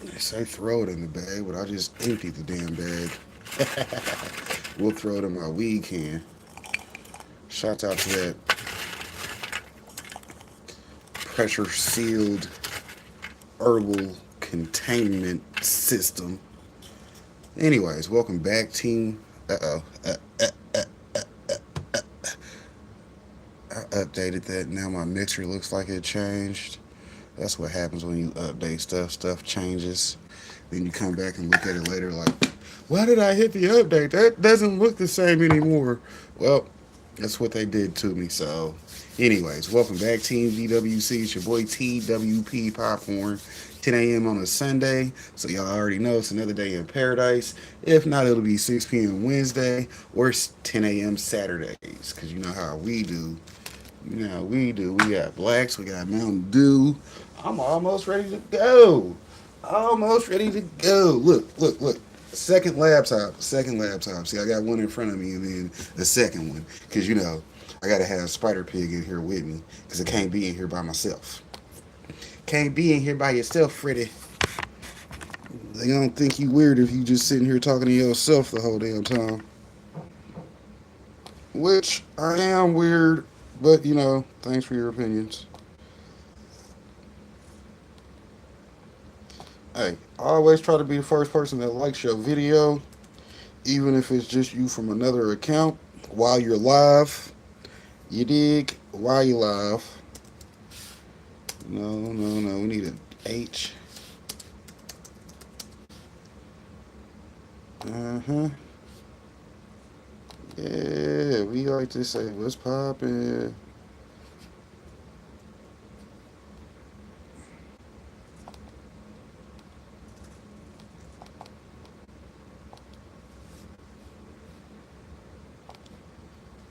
They say throw it in the bag, but I just emptied the damn bag. We'll throw it in my weed can. Shouts out to that pressure sealed herbal containment system. Anyways, welcome back, team. Uh-oh. I updated that. Now my mixer looks like it changed. That's what happens when you update stuff. Stuff changes. Then you come back and look at it later like, why did I hit the update? That doesn't look the same anymore. Well, that's what they did to me. So, anyways, welcome back, Team DWC. It's your boy TWP Popcorn. 10 a.m. on a Sunday. So, y'all already know it's another day in paradise. If not, it'll be 6 p.m. Wednesday or 10 a.m. Saturdays. Because you know how we do. You know how we do. We got blacks, we got Mountain Dew. I'm almost ready to go. Almost ready to go. Look, look, look. Second laptop. Second laptop. See, I got one in front of me and then the second one. Because, you know, I got to have Spider Pig in here with me. Because I can't be in here by myself. Can't be in here by yourself, Freddy. They don't think you weird if you just sitting here talking to yourself the whole damn time. Which I am weird, but you know, thanks for your opinions. Hey, I always try to be the first person that likes your video, even if it's just you from another account while you're live. You dig? While you live. No, no, no. We need an H. Uh huh. Yeah, we like to say what's poppin'.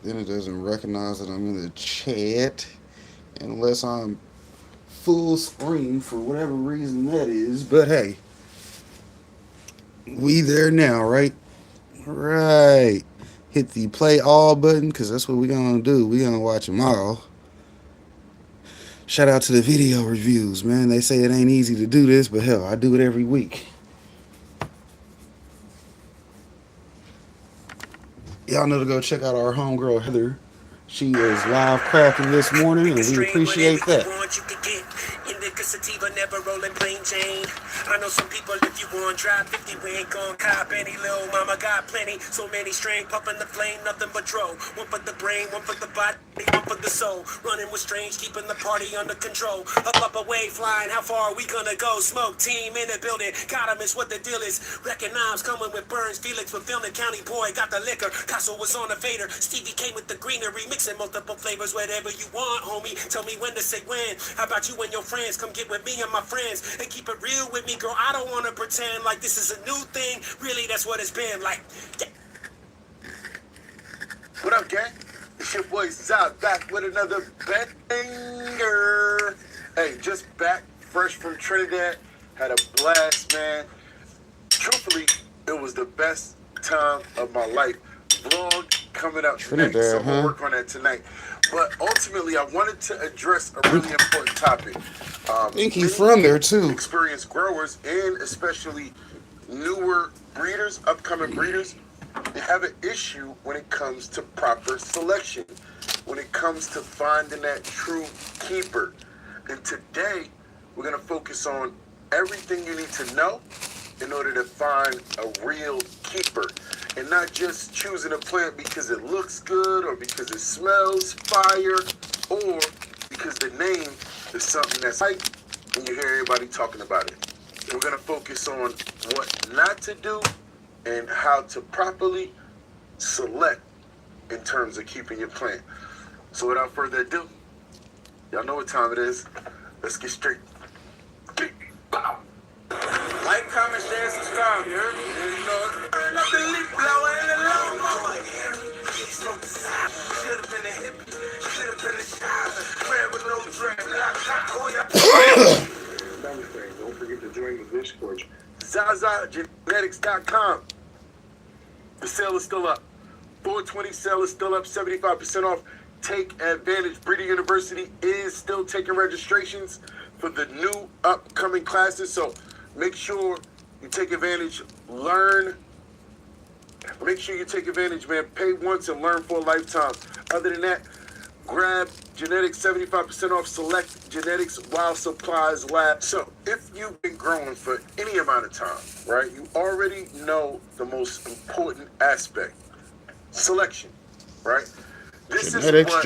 Then it doesn't recognize that I'm in the chat unless I'm full screen for whatever reason that is. But hey, we there now, right? Right. Hit the play all button because that's what we're gonna do. We're gonna watch them all. Shout out to the video reviews, man. They say it ain't easy to do this, but hell, I do it every week. Y'all know to go check out our homegirl Heather. She is live crafting this morning, and we appreciate that. Indica sativa, never rolling plain Jane. I know some people, if you want drop 50, we ain't gon' cop any. Little mama got plenty, so many strain, puffin' the flame, nothing but dro. One for the brain, one for the body, one for the soul. Running with strange, keeping the party under control. Up, away, flying, how far are we gonna go? Smoke team in the building, got 'em, is what the deal is. Recognize coming with Burns, Felix, fulfilling County boy, got the liquor. Casso was on a fader, Stevie came with the greenery, mixing multiple flavors, whatever you want, homie. Tell me when to say when. How about you and your friends? Come get with me and my friends and keep it real with me, girl. I don't want to pretend like this is a new thing. Really, that's what it's been like. Yeah. What up, gang? It's your boy Zod back with another banger. Hey, just back, fresh from Trinidad. Had a blast, man. Truthfully, it was the best time of my life. Vlog coming up Trinidad, next, so we'll work on that tonight. But ultimately, I wanted to address a really important topic. I think he's from there too. Experienced growers and especially newer breeders, upcoming breeders, they have an issue when it comes to proper selection, when it comes to finding that true keeper. And today, we're going to focus on everything you need to know in order to find a real keeper. And not just choosing a plant because it looks good or because it smells fire or because the name is something that's like when you hear everybody talking about it. We're going to focus on what not to do and how to properly select in terms of keeping your plant. So without further ado, y'all know what time it is. Let's get straight. Like, comment, share, subscribe, you heard me? You know it. Let the leaf blow in the long mama. Should have been a hippie. Should have been a shot. Prayer with no dread. Don't forget to join the Discord. ZazaGenetics.com. The sale is still up. 420 sale is still up, 75% off. Take advantage. Breeder University is still taking registrations for the new upcoming classes. So make sure you take advantage, learn. Make sure you take advantage, man. Pay once and learn for a lifetime. Other than that, grab genetics 75% off select genetics while supplies last. So if you've been growing for any amount of time, right, you already know the most important aspect, selection, right? This Genetics, is what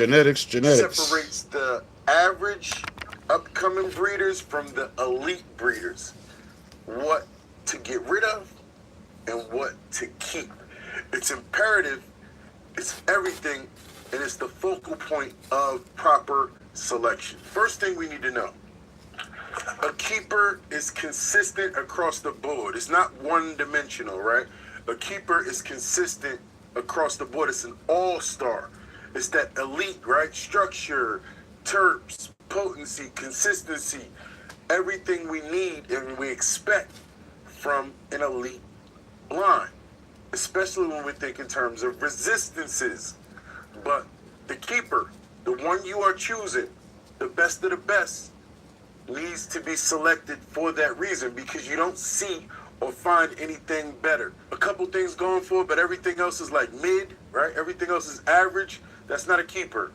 genetics. separates the average upcoming breeders from the elite breeders. What to get rid of and what to keep. It's imperative, it's everything, and it's the focal point of proper selection. First thing we need to know, a keeper is consistent across the board. It's not one-dimensional, right? A keeper is consistent across the board. It's an all-star. It's that elite, right? Structure, terps, potency, consistency, everything we need and we expect from an elite line, especially when we think in terms of resistances. But the keeper, the one you are choosing, the best of the best, needs to be selected for that reason, because you don't see or find anything better. A couple things going for it, but everything else is like mid, right? Everything else is average. That's not a keeper.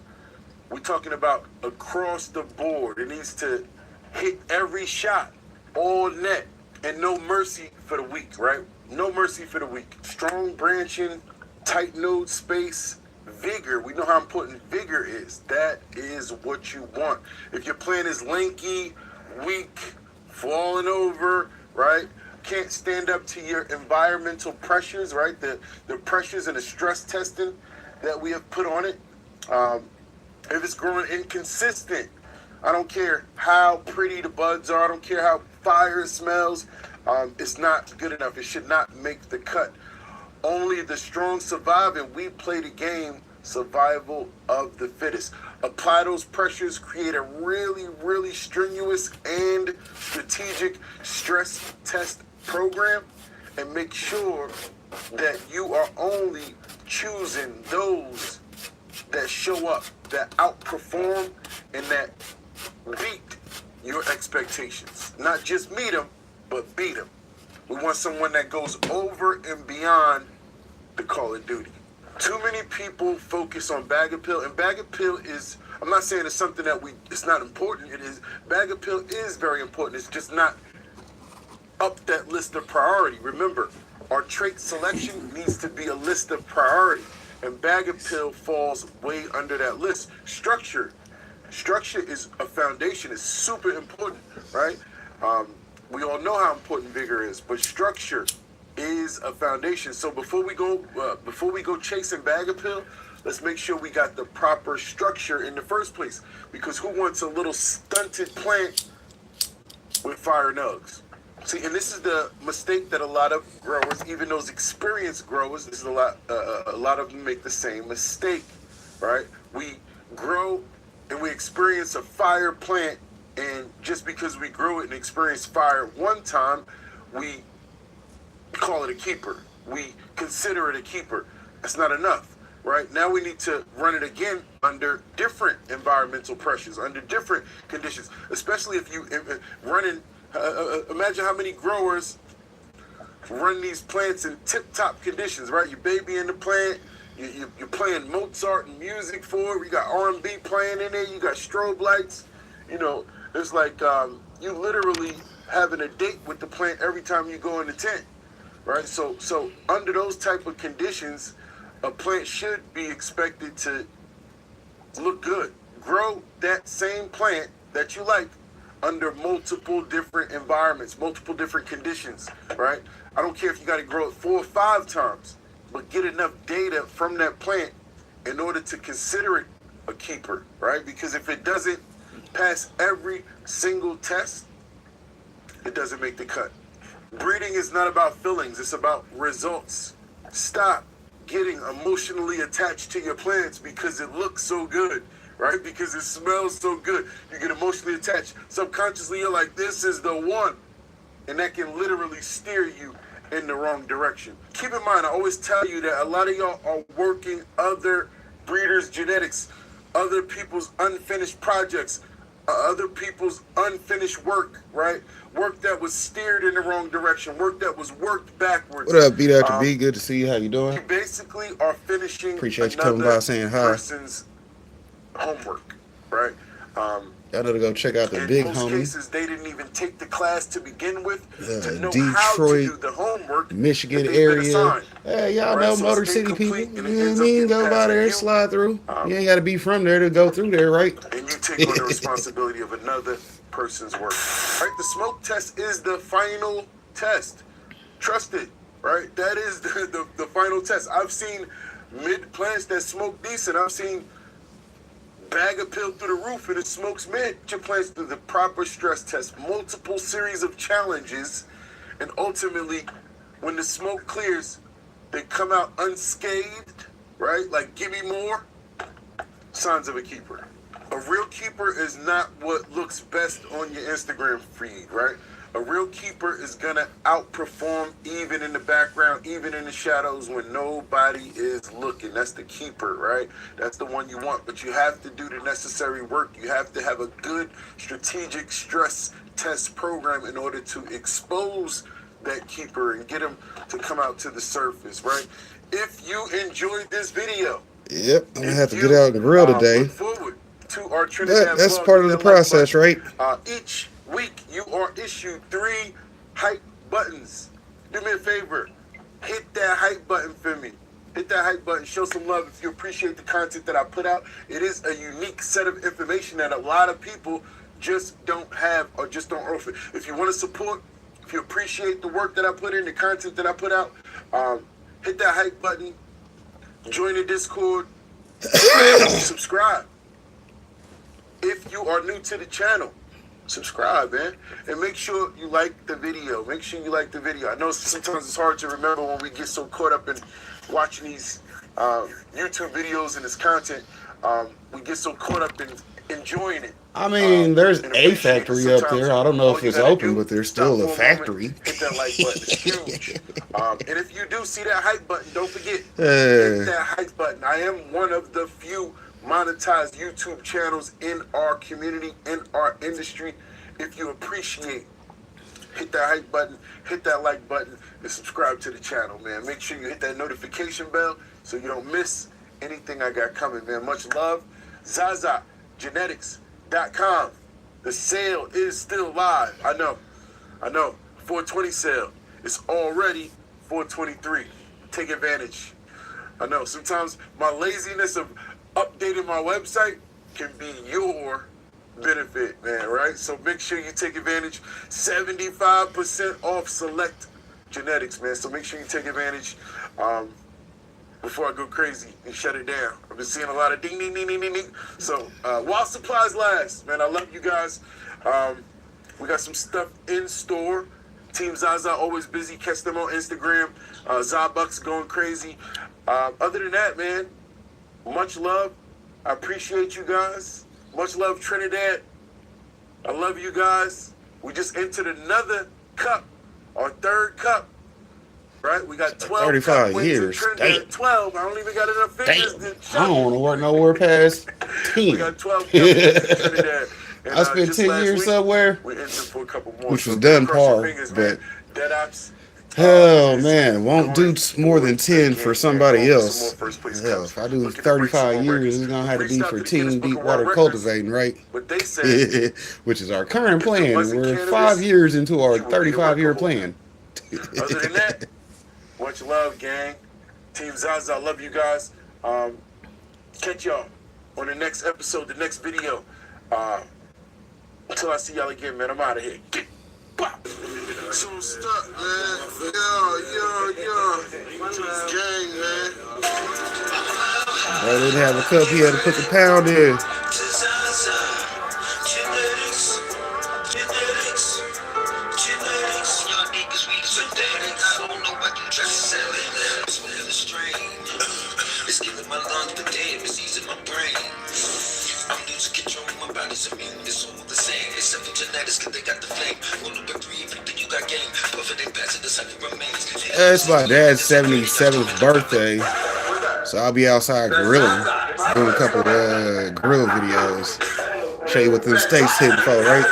We're talking about across the board. It needs to hit every shot, all net, and no mercy for the weak, right? No mercy for the weak. Strong branching, tight node space, vigor. We know how important vigor is. That is what you want. If your plant is lanky, weak, falling over, right? Can't stand up to your environmental pressures, right? The pressures and the stress testing that we have put on it. If it's growing inconsistent, I don't care how pretty the buds are. I don't care how fire it smells. It's not good enough. It should not make the cut. Only the strong survive, and we play the game survival of the fittest. Apply those pressures, create a really, really strenuous and strategic stress test program, and make sure that you are only choosing those that show up, that outperform, and that beat your expectations. Not just meet them, but beat them. We want someone that goes over and beyond the Call of Duty. Too many people focus on bag appeal, and bag appeal is, I'm not saying it's something that it's not important. It is. Bag appeal is very important. It's just not up that list of priority. Remember, our trait selection needs to be a list of priority, and bag appeal falls way under that list. Structure is a foundation. It's super important, right? We all know how important vigor is, but structure is a foundation. So before we go chasing bag appeal, let's make sure we got the proper structure in the first place. Because who wants a little stunted plant with fire nugs? See, and this is the mistake that a lot of growers, even those experienced growers, this is a lot of them make the same mistake, right? We grow and we experience a fire plant, and just because we grew it and experienced fire one time, we call it a keeper. We consider it a keeper. That's not enough, right? Now we need to run it again under different environmental pressures, under different conditions, especially if you running. Imagine how many growers run these plants in tip-top conditions, right? You baby in the plant, you're playing Mozart and music for it. You got R&B playing in there. You got strobe lights. You know, it's like you literally having a date with the plant every time you go in the tent, right? So under those type of conditions, a plant should be expected to look good. Grow that same plant that you like under multiple different environments, multiple different conditions, right? I don't care if you got to grow it 4 or 5 times, but get enough data from that plant in order to consider it a keeper, right? Because if it doesn't pass every single test, it doesn't make the cut. Breeding is not about feelings, it's about results. Stop getting emotionally attached to your plants because it looks so good, right? Because it smells so good. You get emotionally attached. Subconsciously, you're like, this is the one. And that can literally steer you in the wrong direction. Keep in mind, I always tell you that a lot of y'all are working other breeders' genetics, other people's unfinished projects. other people's unfinished work, right? Work that was steered in the wrong direction, work that was worked backwards. What up, B Dr. B? Good to see you. How you doing? You basically are finishing Appreciate you coming by, another saying hi. person's homework, right? Y'all know to go check out the In big most homie, cases, they didn't even take the class to begin with to know how to Detroit, do the homework that Michigan they've been area. assigned. Hey, y'all Right? know So it's Motor City people. incomplete You and know it what I ends up mean? getting Go passed by to there, you. slide through. You ain't got to be from there to go through there, right? And you take on the responsibility of another person's work. Right? The smoke test is the final test. Trust it. Right? That is the final test. I've seen mid plants that smoke decent. I've seen bag appeal through the roof and it smokes mid. Your plants through the proper stress test, multiple series of challenges, and ultimately, when the smoke clears, they come out unscathed, right? Like, give me more. Signs of a keeper. A real keeper is not what looks best on your Instagram feed, right? A real keeper is gonna outperform even in the background, even in the shadows when nobody is looking. That's the keeper, right? That's the one you want. But you have to do the necessary work. You have to have a good strategic stress test program in order to expose that keeper and get him to come out to the surface, right? If you enjoyed this video, Yep, I'm gonna have to get out and grill today. look forward to our Trinidad But that's vlog. part of the Hit that like process, button. right? Each week you are issued 3 hype buttons. Do me a favor, hit that hype button for me. Hit that hype button, show some love if you appreciate the content that I put out. It is a unique set of information that a lot of people just don't have or just don't offer. If you want to support, if you appreciate the work that I put in, the content that I put out, hit that hype button, join the Discord, subscribe. If you are new to the channel, subscribe, man. And make sure you like the video. Make sure you like the video. I know sometimes it's hard to remember when we get so caught up in watching these YouTube videos and this content. We get so caught up in enjoying it. I mean, there's and a appreciate it. factory up Sometimes there. I don't know all if you it's gotta open, do, but there's stop still a for moment, factory. hit that like button. It's huge. And if you do see that hype button, don't forget, hit that hype button. I am one of the few monetized YouTube channels in our community, in our industry. If you appreciate, hit that hype button, hit that like button, and subscribe to the channel, man. Make sure you hit that notification bell so you don't miss anything I got coming, man. Much love. ZazaGenetics.com. The sale is still live. I know. 420 sale. It's already 423. Take advantage. I know. Sometimes my laziness of updating my website can be your benefit, man, right? So make sure you take advantage. 75% off select genetics, man. So make sure you take advantage before I go crazy and shut it down. I've been seeing a lot of ding, ding, ding, ding, ding, ding. So while supplies last, man, I love you guys. We got some stuff in store. Team Zaza always busy. Catch them on Instagram. Zabucks going crazy. Other than that, man, much love. I appreciate you guys. Much love, Trinidad. I love you guys. We just entered another cup, our 3rd cup. Right? We got 12 35 cup years. wins in Trinidad. Damn. 12. I don't even got enough fingers to I don't want to work nowhere past 10. We got 12 cup wins in Trinidad. And, I spent 10 years somewhere, we entered for a couple more. which was So done cross your par, fingers, but man. Dead ops. oh man, won't do more than 10 for somebody Some more else. first place Hell, cups. if I do Looking to break some 35 more years, records. it's gonna have to Reached be out for to the Guinness Team Book of Deepwater World Records, Cultivating, right? but they said Which is our current if it plan. wasn't We're cannabis, 5 years into our you would be a 35-year workaholic. plan. Other than that, much love, gang. Team Zaza, I love you guys. Catch y'all on the next episode, the next video. Until I see y'all again, man, I'm out of here. So stuck, man. Yo. Gang, man. I didn't have a cup, he had to put the pound in. It's killing my lungs, but damn, it's easing my brain. I'm losing control, my body's immune, it's all the same. Except for genetics, cause they got the flame. 1 over 3, everything you got game. Buffet ain't passing, the cycle remains. It's my dad's 77th birthday, so I'll be outside grilling, doing a couple of grill videos. Show you what them steaks hitting for, right?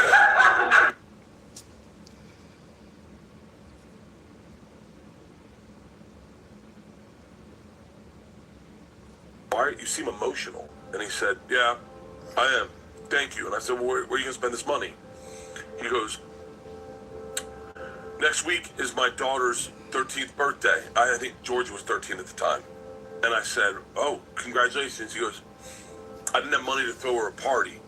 All right, you seem emotional. And he said, yeah, I am. Thank you. And I said, well, where are you going to spend this money? He goes, next week is my daughter's 13th birthday. I think Georgia was 13 at the time. And I said, oh, congratulations. He goes, I didn't have money to throw her a party.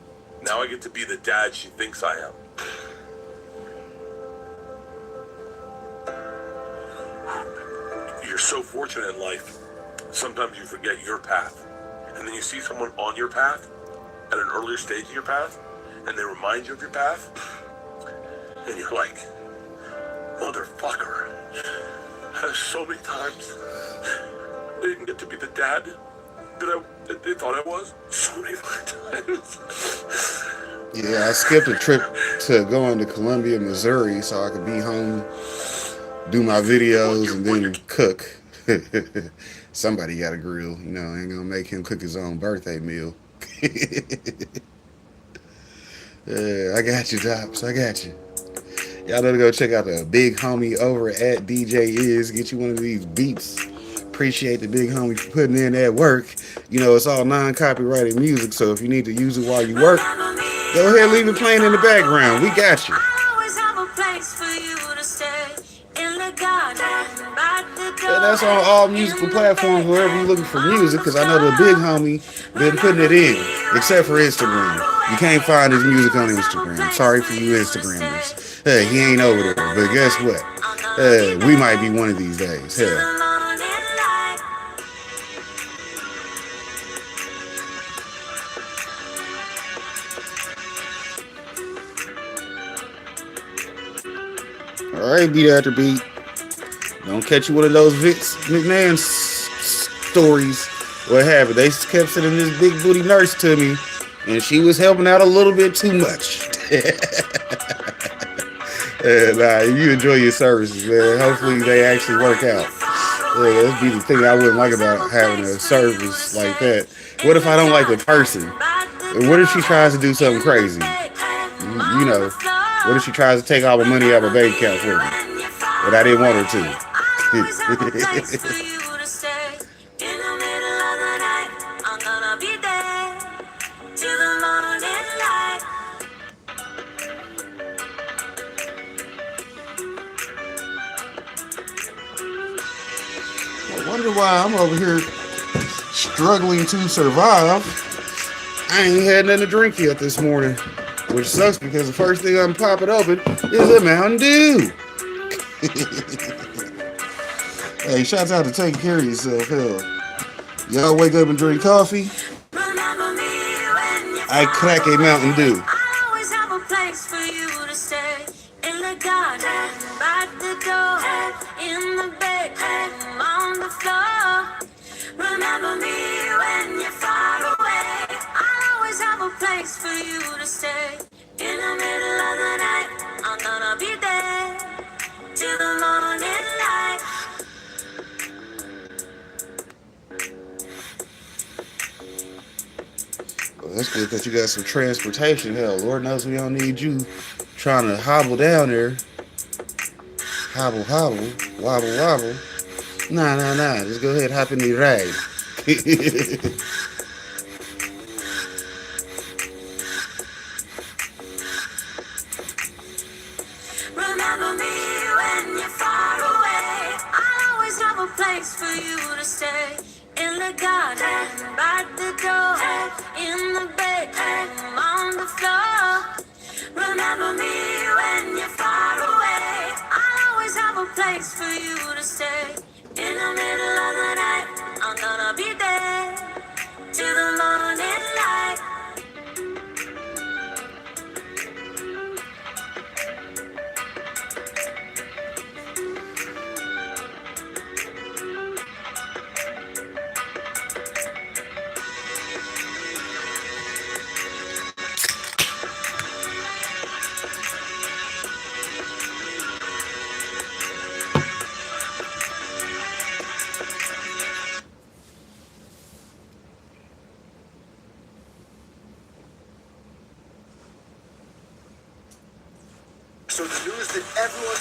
Now I get to be the dad she thinks I am. You're so fortunate in life. Sometimes you forget your path. And then you see someone on your path at an earlier stage of your path, and they remind you of your path, and you're like, motherfucker. So many times I didn't get to be the dad that they thought I was. So many times. Yeah, I skipped a trip to going to Columbia, Missouri, so I could be home, do my videos, and then cook. Somebody got a grill, you know. Ain't gonna make him cook his own birthday meal. Yeah, I got you, Dops. I got you. Y'all know to go check out the big homie over at DJ Is. Get you one of these beats. Appreciate the big homie for putting in that work. You know, it's all non-copyrighted music, so if you need to use it while you work, go ahead and leave it playing in the background. We got you. And that's on all musical platforms wherever you're looking for music, because I know the big homie been putting it in, except for Instagram. You can't find his music on Instagram. Sorry for you Instagrammers. Hey, he ain't over there, but guess what? We might be one of these days. Hell. All right, beat after beat. Don't catch you one of those Vince McMahon stories. What happened? They kept sending this big booty nurse to me, and she was helping out a little bit too much. Nah, you enjoy your services, man. Hopefully they actually work out. Yeah, that'd be the thing I wouldn't like about having a service like that. What if I don't like the person? What if she tries to do something crazy? You know, what if she tries to take all the money out of my bank account for me? But I didn't want her to. I wonder why I'm over here struggling to survive. I ain't had nothing to drink yet this morning, which sucks because the first thing I'm popping open is a Mountain Dew. Hey, shouts out to taking care of yourself. Hell, y'all wake up and drink coffee. I crack a Mountain Dew. Remember me when you're far away. I always have a place for you to stay. In the middle of the night, I'm gonna be there till the morning light. Well, that's good because you got some transportation. Hell, Lord knows we don't need you trying to hobble down there. Hobble, hobble, wobble, wobble. Nah. Just go ahead and hop in the ride. Remember me when you're far away. I'll always have a place for you to stay. In the garden, by the door, in the bedroom, on the floor. Remember me when you're far away. I'll always have a place for you to stay. In the middle of the night, I'm gonna be there till the morning light.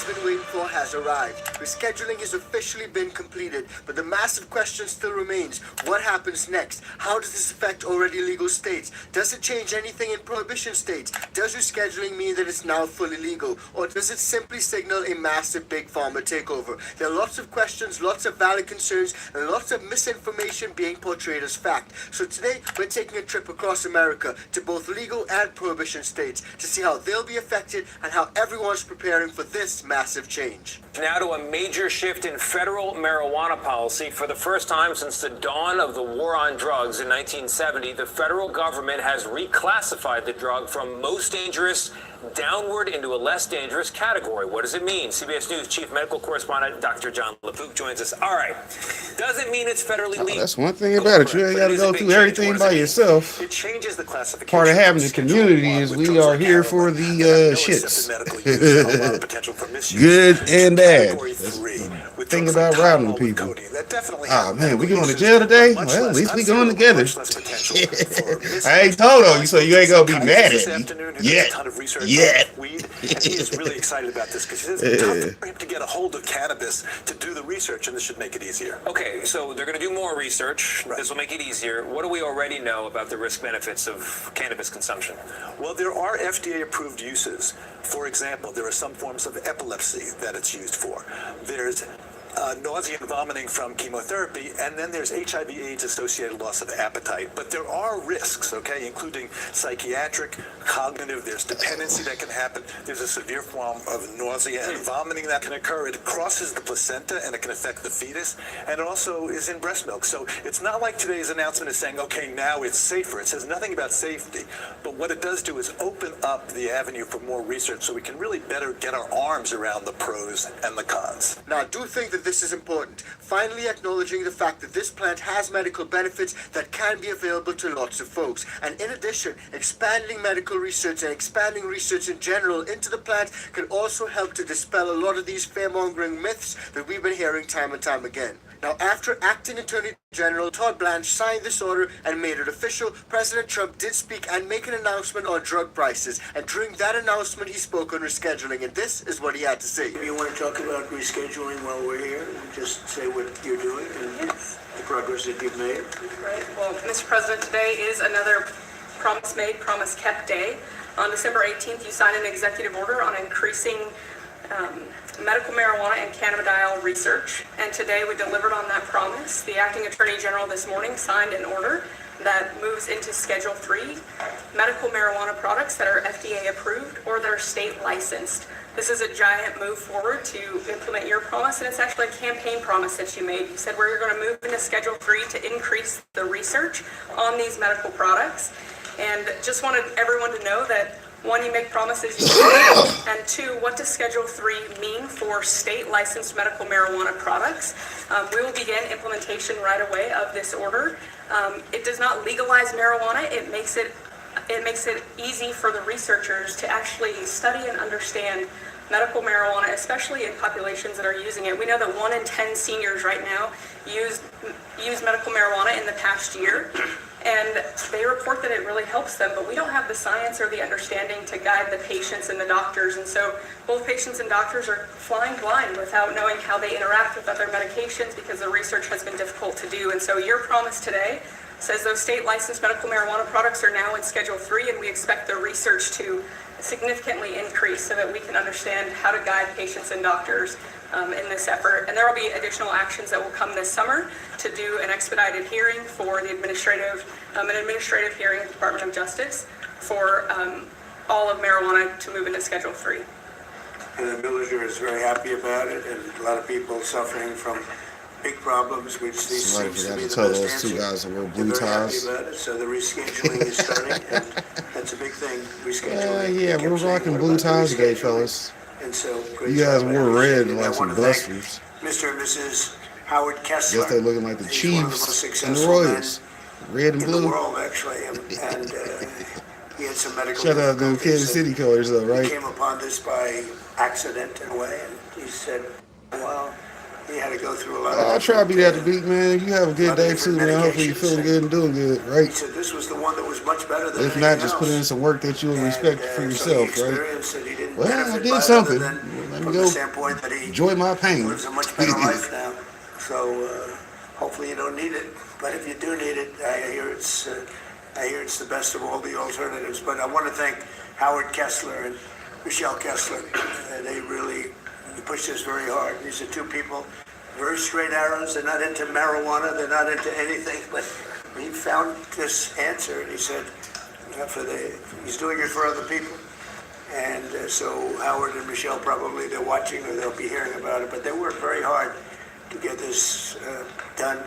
been waiting for has arrived. Rescheduling has officially been completed, but the massive question still remains. What happens next? How does this affect already legal states? Does it change anything in prohibition states? Does rescheduling mean that it's now fully legal? Or does it simply signal a massive big pharma takeover? There are lots of questions, lots of valid concerns, and lots of misinformation being portrayed as fact. So today, we're taking a trip across America to both legal and prohibition states to see how they'll be affected and how everyone's preparing for this massive change. Now to a major shift in federal marijuana policy. For the first time since the dawn of the war on drugs in 1970, the federal government has reclassified the drug from most dangerous downward into a less dangerous category. What does it mean? CBS News Chief Medical Correspondent Dr. John LaPook joins us. All right. Doesn't mean it's federally legal. That's one thing about it. You ain't got to go through everything by yourself. It changes the classification. Part of having the community is we are here for the shits. Good and bad. That's the thing about routing people. Oh man, we going to jail today? Well, at least we going together. I ain't told on you, so you ain't gonna be mad at me. Yet. Weed, and he is really excited about this because it's tough for him to get a hold of cannabis to do the research, and this should make it easier. Okay, so they're going to do more research. Right. This will make it easier. What do we already know about the risk benefits of cannabis consumption? Well, there are FDA-approved uses. For example, there are some forms of epilepsy that it's used for. There's nausea and vomiting from chemotherapy, and then there's HIV/AIDS associated loss of appetite. But there are risks, okay, including psychiatric, cognitive, there's dependency that can happen, there's a severe form of nausea and vomiting that can occur. It crosses the placenta and it can affect the fetus, and it also is in breast milk. So it's not like today's announcement is saying, okay, now it's safer. It says nothing about safety, but what it does do is open up the avenue for more research so we can really better get our arms around the pros and the cons. Now, I do think that this is important. Finally acknowledging the fact that this plant has medical benefits that can be available to lots of folks. And in addition, expanding medical research and expanding research in general into the plant can also help to dispel a lot of these fear-mongering myths that we've been hearing time and time again. Now, after Acting Attorney General Todd Blanche signed this order and made it official, President Trump did speak and make an announcement on drug prices. And during that announcement, he spoke on rescheduling, and this is what he had to say. You want to talk about rescheduling while we're here? Just say what you're doing and the progress that you've made. Right. Well, Mr. President, today is another promise made, promise kept day. On December 18th, you signed an executive order on increasing medical marijuana and cannabidiol research, and today we delivered on that promise. The Acting Attorney General this morning signed an order that moves into Schedule 3 medical marijuana products that are FDA approved or that are state licensed. This is a giant move forward to implement your promise, and it's actually a campaign promise that you made. You said we're going to move into Schedule 3 to increase the research on these medical products, and just wanted everyone to know that one, you make promises you keep, and two, what does Schedule 3 mean for state licensed medical marijuana products? We will begin implementation right away of this order. It does not legalize marijuana. It makes it easy for the researchers to actually study and understand medical marijuana, especially in populations that are using it. We know that 1 in 10 seniors right now use medical marijuana in the past year. And they report that it really helps them, but we don't have the science or the understanding to guide the patients and the doctors. And so both patients and doctors are flying blind without knowing how they interact with other medications because the research has been difficult to do. And so your promise today says those state licensed medical marijuana products are now in Schedule 3, and we expect the research to significantly increase so that we can understand how to guide patients and doctors in this effort. And there will be additional actions that will come this summer to do an expedited hearing for the administrative hearing at the Department of Justice for all of marijuana to move into Schedule 3. And the villager is very happy about it, and a lot of people suffering from big problems, which these Somebody seems to forgot be to the tell best those two answer. guys to wear They're blue very happy ties. about it, so the rescheduling is starting, and that's a big thing, rescheduling. Yeah, They we're kept saying, rocking "What blue about the ties today, rescheduling?" fellas. And so, great You guys job. wore red I like some wanna thank busters. Mr. and Mrs. Howard Kessler. Guess they're looking like the He's one of the most Chiefs and the successful Royals. Red and men in the blue. world, actually, and he had some medical Shout out to the difficulties Kansas City and colors though, he right? came upon this by accident in a way, and he said, well, he had to go through a lot of I'll try to be different, that to beat, man. You have a good day too, man. Hopefully you're feeling good and doing good, he right? said this was the one that was much better than If not, anything just put else. in some work that you will And, respect for so he yourself, right? experienced that he didn't Well, I benefit did by it something. other than Let from go the standpoint that he enjoy my pain. lives a much better life now. So hopefully you don't need it. But if you do need it, I hear it's the best of all the alternatives. But I want to thank Howard Kessler and Michelle Kessler. They really pushed this very hard. These are two people, very straight arrows. They're not into marijuana. They're not into anything. But he found this answer, and he said, he's doing it for other people. And so Howard and Michelle probably, they're watching or they'll be hearing about it. But they worked very hard to get this done.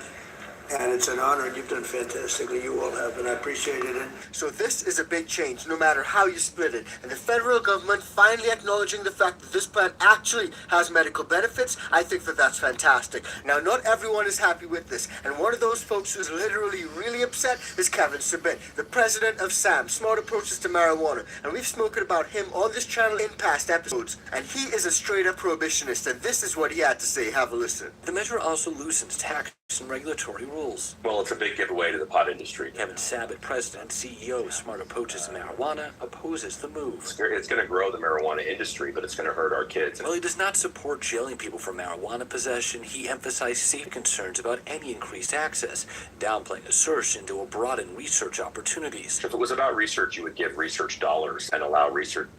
And it's an honor, and you've done fantastically. You all have, and I appreciate it. And So this is a big change, no matter how you split it. And the federal government finally acknowledging the fact that this plan actually has medical benefits, I think that that's fantastic. Now, not everyone is happy with this. And one of those folks who's literally really upset is Kevin Sabet, the president of SAM, Smart Approaches to Marijuana. And we've spoken about him on this channel in past episodes. And he is a straight-up prohibitionist, and this is what he had to say. Have a listen. The measure also loosens tax and regulatory rules. Well, it's a big giveaway to the pot industry. Kevin Sabet, president and CEO of Smart Approaches to Marijuana, opposes the move. It's going to grow the marijuana industry, but it's going to hurt our kids. While he does not support jailing people for marijuana possession, he emphasized safety concerns about any increased access, downplaying assertion to broaden research opportunities. If it was about research, you would give research dollars and allow researchers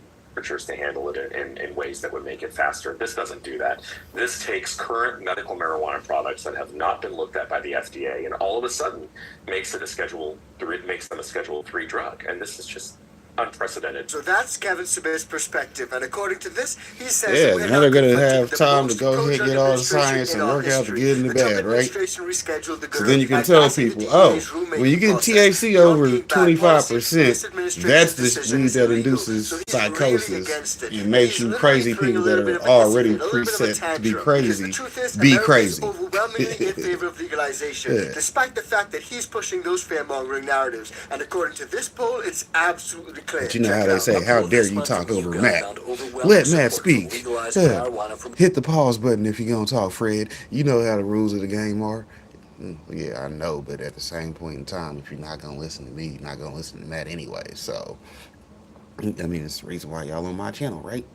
to handle it in ways that would make it faster. This doesn't do that. This takes current medical marijuana products that have not been looked at by the FDA and all of a sudden makes them a Schedule 3 drug. And this is just unprecedented. So that's Kevin Sabet's perspective, and according to this, he says Yeah, now they're going to have time to go ahead and get all the science and work out the good and the bad, right? So then you can tell people, oh, when you get THC over 25%, that's the weed that induces psychosis and makes you crazy people that are already preset to be crazy, be crazy. Overwhelmingly in favor of legalization, despite the fact that he's pushing those fear-mongering narratives. And according to this poll, it's absolutely clear. But you know how they say, how dare you talk over Matt? Let Matt speak. Hit the pause button if you're going to talk, Fred. You know how the rules of the game are. Yeah, I know, but at the same point in time, if you're not going to listen to me, you're not going to listen to Matt anyway. So, I mean, it's the reason why y'all on my channel, right?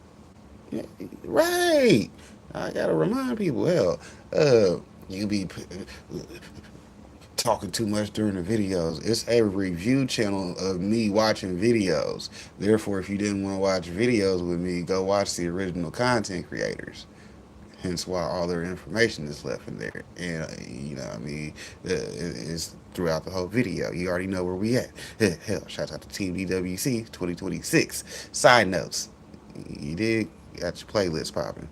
Yeah, right. I got to remind people, hell, you be talking too much during the videos. It's a review channel of me watching videos. Therefore, if you didn't want to watch videos with me, go watch the original content creators. Hence why all their information is left in there. And, you know what I mean, it's throughout the whole video. You already know where we at. Hell, shout out to Team TWP 2026. Side notes. You did got your playlist popping.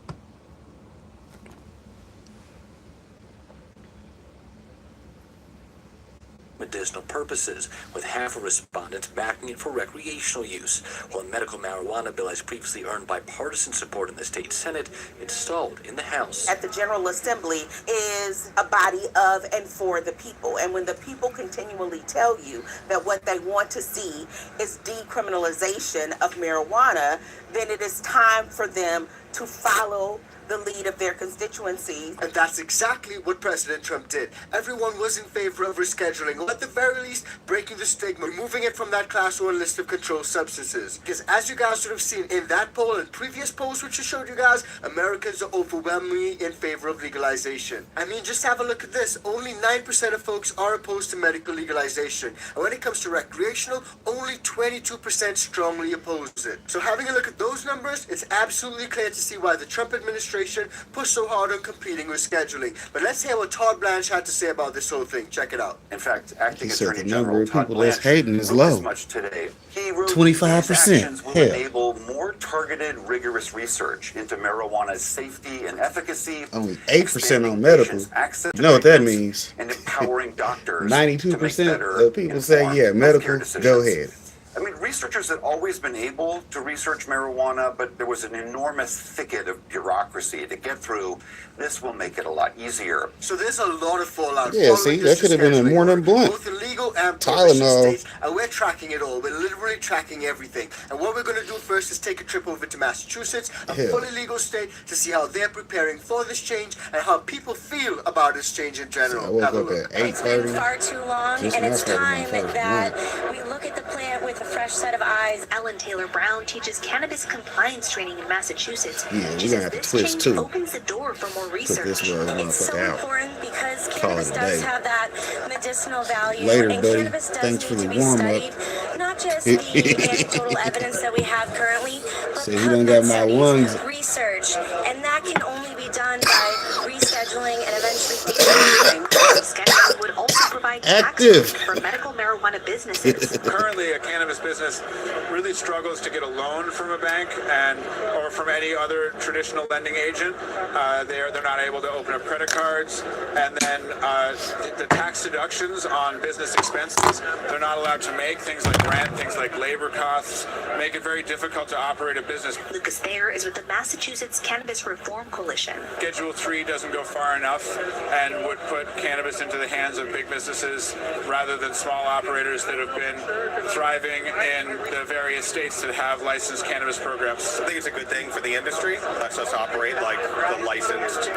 Medicinal purposes, with half of respondents backing it for recreational use, while a medical marijuana bill has previously earned bipartisan support in the state Senate, it's stalled in the House. At the General Assembly is a body of and for the people, and when the people continually tell you that what they want to see is decriminalization of marijuana, then it is time for them to follow the lead of their constituencies. And that's exactly what President Trump did. Everyone was in favor of rescheduling, or at the very least, breaking the stigma, removing it from that Class 1 list of controlled substances. Because as you guys would have seen in that poll and previous polls which I showed you guys, Americans are overwhelmingly in favor of legalization. I mean, just have a look at this. Only 9% of folks are opposed to medical legalization. And when it comes to recreational, only 22% strongly oppose it. So having a look at those numbers, it's absolutely clear to see why the Trump administration pushed so hard on competing with scheduling. But let's hear what Todd Blanche had to say about this whole thing. Check it out. In fact, acting He said Attorney the number General of Todd people that's Blanche hating is wrote low. as much today. He wrote, 25%. "These actions will Hell. enable more targeted, rigorous research into marijuana's safety and efficacy. Only 8% on expanding medical. patients' access to You know what that treatments, means. and empowering doctors 92% to make better of people say, informed yeah, medical, healthcare decisions." go ahead. I mean, researchers had always been able to research marijuana, but there was an enormous thicket of bureaucracy to get through. This will make it a lot easier. So there's a lot of fallout. Yeah, see, that could have been a more than blunt. Both illegal and prohibition Tylenol. states, and we're tracking it all. We're literally tracking everything. And what we're going to do first is take a trip over to Massachusetts, a Hell. fully legal state, to see how they're preparing for this change and how people feel about this change in general. I woke Have a up look. at 8:30. Far too long, Just and it's now started my time first that we look at the plant with a fresh set of eyes. Ellen Taylor Brown teaches cannabis compliance training in Massachusetts. Yeah, She we're gonna says have to this twist change too. opens the door for more research. This It's so motherfucker out. important because Call cannabis it a does day. have that medicinal value, Later, and buddy. cannabis does Thanks need for the to be warm studied. up. Not just the anecdotal evidence that we have currently, but So you done got my lungs. research, and that can only be done by rescheduling and eventually descheduling. Rescheduling would also provide tax Active. relief for medical marijuana businesses. Currently, a cannabis business really struggles to get a loan from a bank or from any other traditional lending agent. They're not able to open up credit cards, and then the tax deductions on business expenses they're not allowed to make. Things like rent, things like labor costs, make it very difficult to operate a business. Lucas Thayer is with the Massachusetts Cannabis Reform Coalition. Schedule 3 doesn't go far enough and would put cannabis into the hands of big businesses rather than small operators that have been thriving in the various states that have licensed cannabis programs. I think it's a good thing for the industry. Lets us operate like the licensed,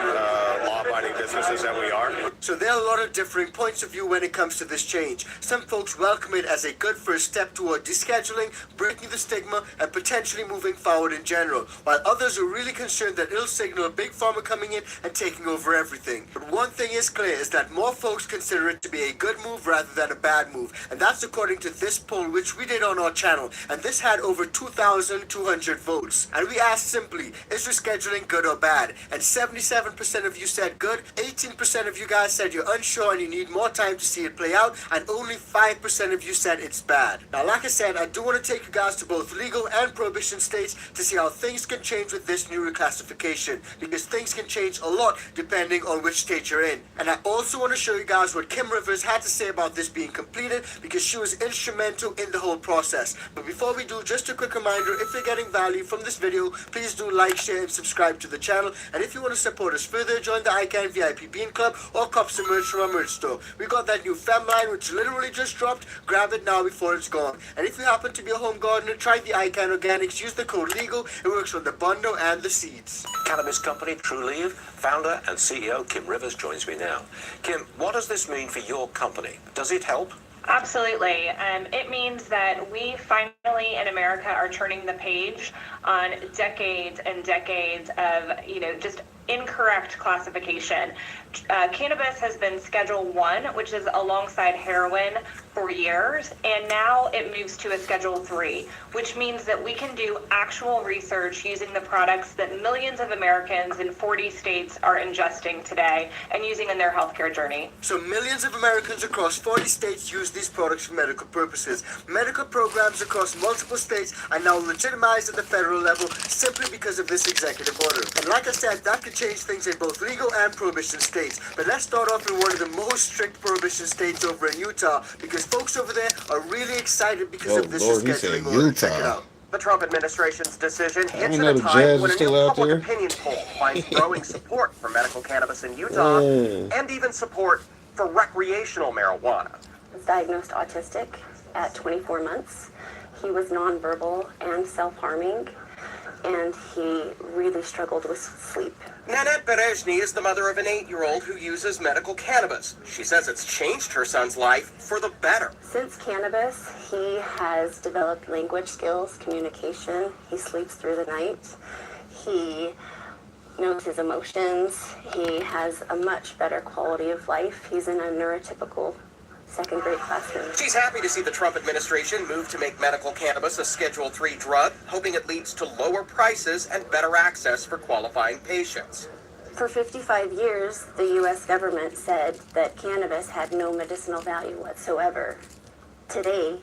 law-abiding businesses that we are. So there are a lot of differing points of view when it comes to this change. Some folks welcome it as a good first step toward descheduling, breaking the stigma, and potentially moving forward in general, while others are really concerned that it'll signal big pharma coming in and taking over everything. But one thing is clear is that more folks consider it to be a good move rather than a bad move, and that's according to this poll which we did on our channel, and this had over 2,200 votes. And we asked simply, is rescheduling good or bad? And 77% of you said good, 18% of you guys said you're unsure and you need more time to see it play out, and only 5% of you said it's bad. Now, like I said, I do want to take you guys to both legal and prohibition states to see how things can change with this new reclassification, because things can change a lot depending on which state you're in. And I also want to show you guys what Kim Rivers had to say about this being completed, because she was instrumental in the whole process. But before we do, just a quick reminder, if you're getting value from this video, please do like, share, and subscribe to the channel. And if you want to support us further, join the ICANN VIP Bean Club or cop some merch from our merch store. We got that new fem line which literally just dropped. Grab it now before it's gone. And if you happen to be a home gardener, try the ICANN Organics. Use the code LEGAL. It works with the bundle and the seeds. Cannabis company TrueLeaf founder and CEO Kim Rivers joins me now. Kim, what does this mean for your company? Does it help? Absolutely. It means that we finally in America are turning the page on decades and decades of, just incorrect classification. Cannabis has been Schedule 1, which is alongside heroin for years, and now it moves to a Schedule 3, which means that we can do actual research using the products that millions of Americans in 40 states are ingesting today and using in their healthcare journey. So millions of Americans across 40 states use these products for medical purposes. Medical programs across multiple states are now legitimized at the federal level simply because of this executive order. And like I said, that could change things in both legal and prohibition states. But let's start off in one of the most strict prohibition states over in Utah, because folks over there are really excited because of this rescheduling order. Check it out. The Trump administration's decision hits know at a the time jazz when is a new still out public there. opinion poll finds growing support for medical cannabis in Utah and even support for recreational marijuana. He was diagnosed autistic at 24 months. He was nonverbal and self-harming, and he really struggled with sleep. Nanette Berezhny is the mother of an 8-year-old who uses medical cannabis. She says it's changed her son's life for the better. Since cannabis, he has developed language skills, communication. He sleeps through the night. He knows his emotions. He has a much better quality of life. He's in a neurotypical second grade classroom. She's happy to see the Trump administration move to make medical cannabis a Schedule 3 drug, hoping it leads to lower prices and better access for qualifying patients. For 55 years, the U.S. government said that cannabis had no medicinal value whatsoever. Today,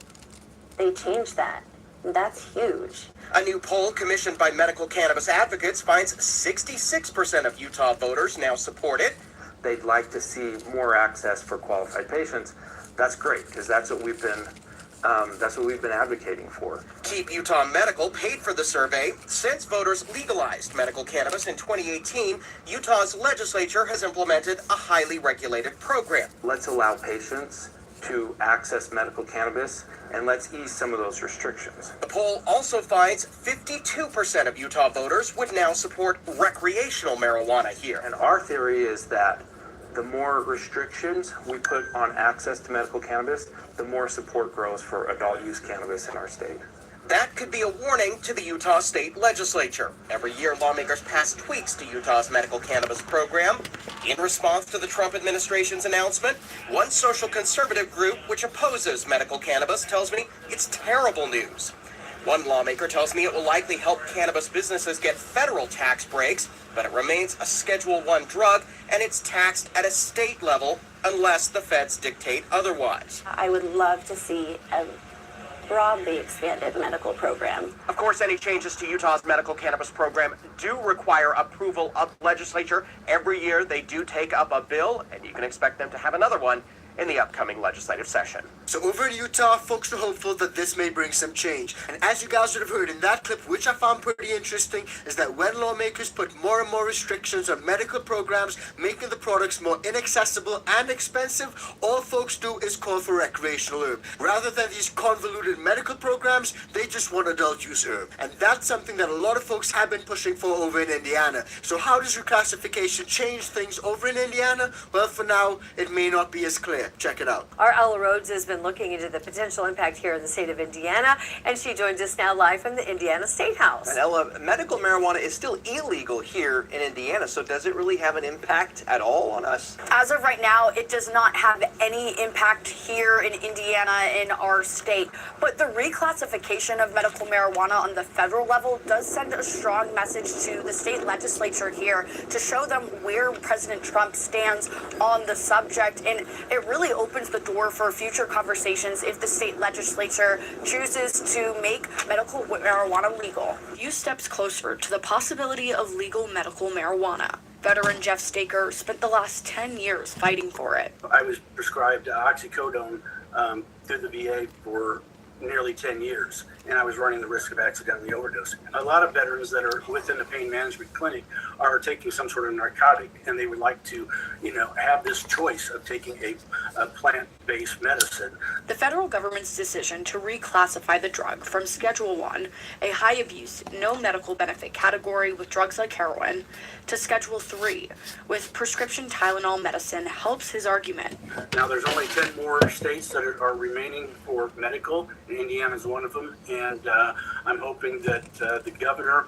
they changed that. That's huge. A new poll commissioned by medical cannabis advocates finds 66% of Utah voters now support it. They'd like to see more access for qualified patients. That's great, because that's what we've been advocating for. Keep Utah Medical paid for the survey. Since voters legalized medical cannabis in 2018, Utah's legislature has implemented a highly regulated program. Let's allow patients to access medical cannabis, and let's ease some of those restrictions. The poll also finds 52% of Utah voters would now support recreational marijuana here. And our theory is that the more restrictions we put on access to medical cannabis, the more support grows for adult use cannabis in our state. That could be a warning to the Utah State Legislature. Every year, lawmakers pass tweaks to Utah's medical cannabis program. In response to the Trump administration's announcement, one social conservative group which opposes medical cannabis tells me it's terrible news. One lawmaker tells me it will likely help cannabis businesses get federal tax breaks, but it remains a Schedule I drug and it's taxed at a state level unless the feds dictate otherwise. I would love to see a broadly expanded medical program. Of course, any changes to Utah's medical cannabis program do require approval of the legislature. Every year they do take up a bill, and you can expect them to have another one in the upcoming legislative session. So over in Utah, folks are hopeful that this may bring some change. And as you guys would have heard in that clip, which I found pretty interesting, is that when lawmakers put more and more restrictions on medical programs, making the products more inaccessible and expensive, all folks do is call for recreational herb. Rather than these convoluted medical programs, they just want adult use herb. And that's something that a lot of folks have been pushing for over in Indiana. So how does reclassification change things over in Indiana? Well, for now, it may not be as clear. Check it out. Our Ella Rhodes has been looking into the potential impact here in the state of Indiana, and she joins us now live from the Indiana State House. And Ella, medical marijuana is still illegal here in Indiana, so does it really have an impact at all on us? As of right now, it does not have any impact here in Indiana in our state, but the reclassification of medical marijuana on the federal level does send a strong message to the state legislature here to show them where President Trump stands on the subject, and it really opens the door for future conversations if the state legislature chooses to make medical marijuana legal. Few steps closer to the possibility of legal medical marijuana. Veteran Jeff Staker spent the last 10 years fighting for it. I was prescribed oxycodone through the VA for nearly 10 years, and I was running the risk of accidentally overdosing. A lot of veterans that are within the pain management clinic are taking some sort of narcotic, and they would like to, have this choice of taking a plant-based medicine. The federal government's decision to reclassify the drug from Schedule I, a high abuse, no medical benefit category with drugs like heroin, to Schedule III, with prescription Tylenol medicine, helps his argument. Now, there's only 10 more states that are remaining for medical. Indiana is one of them, and I'm hoping that the governor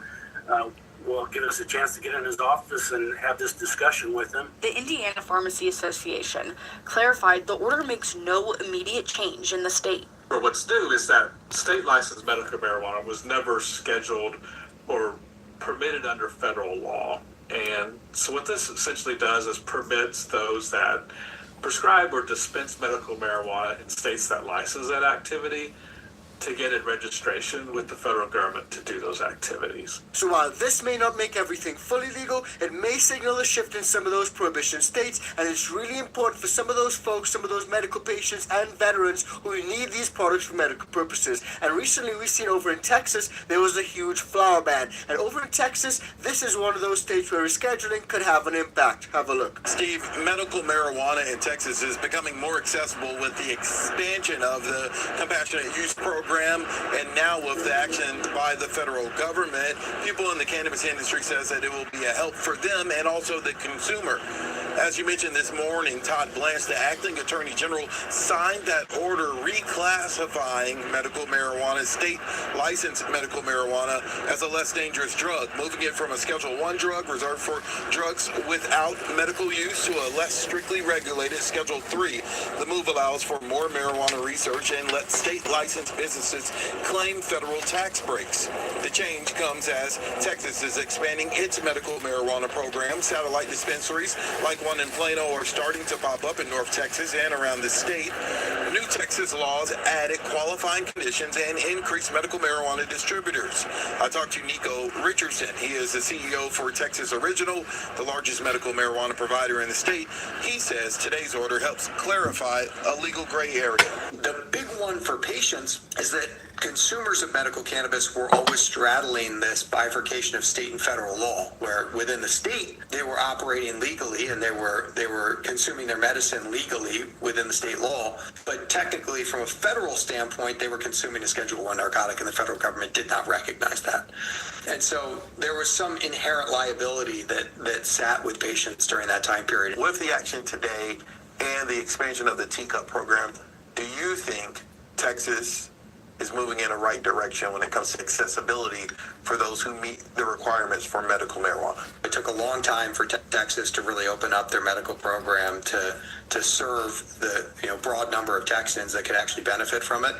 will give us a chance to get in his office and have this discussion with him. The Indiana Pharmacy Association clarified the order makes no immediate change in the state. But what's new is that state licensed medical marijuana was never scheduled or permitted under federal law. And so what this essentially does is permits those that prescribe or dispense medical marijuana in states that license that activity to get a registration with the federal government to do those activities. So while this may not make everything fully legal, it may signal a shift in some of those prohibition states, and it's really important for some of those folks, some of those medical patients and veterans who need these products for medical purposes. And recently we've seen over in Texas, there was a huge flower ban. And over in Texas, this is one of those states where rescheduling could have an impact. Have a look. Steve, medical marijuana in Texas is becoming more accessible with the expansion of the compassionate use program, and now with the action by the federal government. People in the cannabis industry says that it will be a help for them and also the consumer. As you mentioned this morning, Todd Blanche, the acting attorney general, signed that order reclassifying medical marijuana, state licensed medical marijuana, as a less dangerous drug, moving it from a Schedule I drug reserved for drugs without medical use to a less strictly regulated Schedule III. The move allows for more marijuana research and lets state licensed businesses claim federal tax breaks. The change comes as Texas is expanding its medical marijuana program. Satellite dispensaries like one in Plano are starting to pop up in North Texas and around the state. New Texas laws added qualifying conditions and increased medical marijuana distributors. I talked to Nico Richardson. He is the CEO for Texas Original, the largest medical marijuana provider in the state. He says today's order helps clarify a legal gray area. The big one for patients is that consumers of medical cannabis were always straddling this bifurcation of state and federal law, where within the state they were operating legally and they were consuming their medicine legally within the state law, but technically from a federal standpoint they were consuming a Schedule I narcotic, and the federal government did not recognize that. And so there was some inherent liability that sat with patients during that time period. With the action today and the expansion of the Teacup program, do you think Texas is moving in the right direction when it comes to accessibility for those who meet the requirements for medical marijuana. It took a long time for Texas to really open up their medical program to serve the broad number of Texans that could actually benefit from it.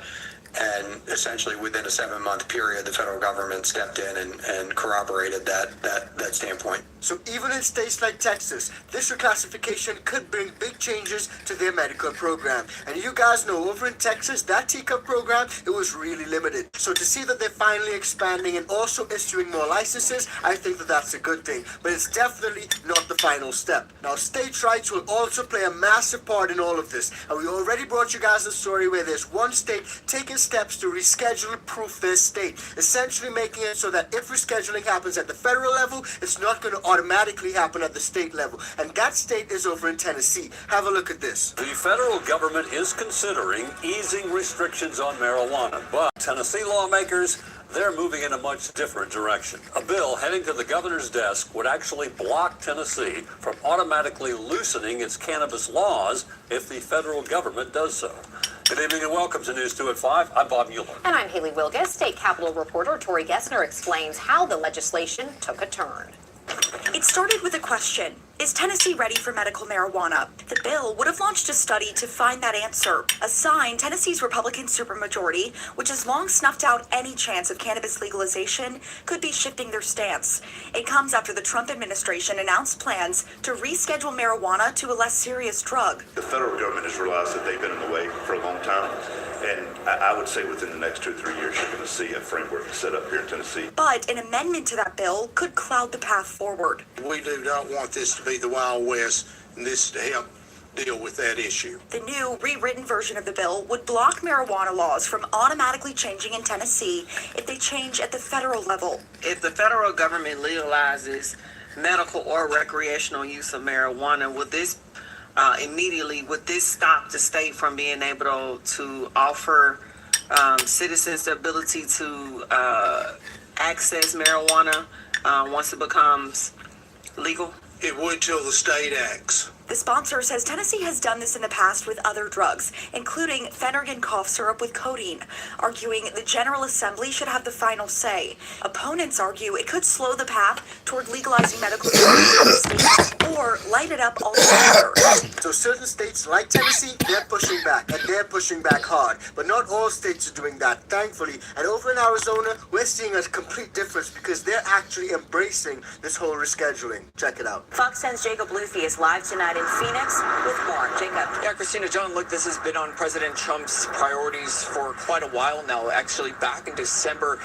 And essentially within a 7-month period, the federal government stepped in and corroborated that standpoint. So even in states like Texas, this reclassification could bring big changes to their medical program. And you guys know, over in Texas, that teacup program, it was really limited. So to see that they're finally expanding and also issuing more licenses, I think that that's a good thing. But it's definitely not the final step. Now, states' rights will also play a massive part in all of this. And we already brought you guys a story where there's one state taking steps to reschedule proof their state, essentially making it so that if rescheduling happens at the federal level, it's not going to automatically happen at the state level. And that state is over in Tennessee. Have a look at this. The federal government is considering easing restrictions on marijuana, but Tennessee lawmakers, they're moving in a much different direction. A bill heading to the governor's desk would actually block Tennessee from automatically loosening its cannabis laws if the federal government does so. Good evening and welcome to News 2 at 5. I'm Bob Mueller. And I'm Haley Wilgus. State Capitol reporter Tori Gessner explains how the legislation took a turn. It started with a question. Is Tennessee ready for medical marijuana? The bill would have launched a study to find that answer. A sign Tennessee's Republican supermajority, which has long snuffed out any chance of cannabis legalization, could be shifting their stance. It comes after the Trump administration announced plans to reschedule marijuana to a less serious drug. The federal government has realized that they've been in the way for a long time. And I would say within the next 2 or 3 years, you're going to see a framework set up here in Tennessee. But an amendment to that bill could cloud the path forward. We do not want this to be the Wild West, and this is to help deal with that issue. The new rewritten version of the bill would block marijuana laws from automatically changing in Tennessee if they change at the federal level. If the federal government legalizes medical or recreational use of marijuana, would this stop the state from being able to offer citizens the ability to access marijuana once it becomes legal? It would till the state acts. The sponsor says Tennessee has done this in the past with other drugs, including Phenergan cough syrup with codeine, arguing the General Assembly should have the final say. Opponents argue it could slow the path toward legalizing medical drugs in the state or light it up altogether. So certain states like Tennessee, they're pushing back, and they're pushing back hard. But not all states are doing that, thankfully. And over in Arizona, we're seeing a complete difference because they're actually embracing this whole rescheduling. Check it out. Fox 10's Jacob Luffy is live tonight in Phoenix with more. Jacob. Yeah, Christina, John, look, this has been on President Trump's priorities for quite a while now. Actually, back in December,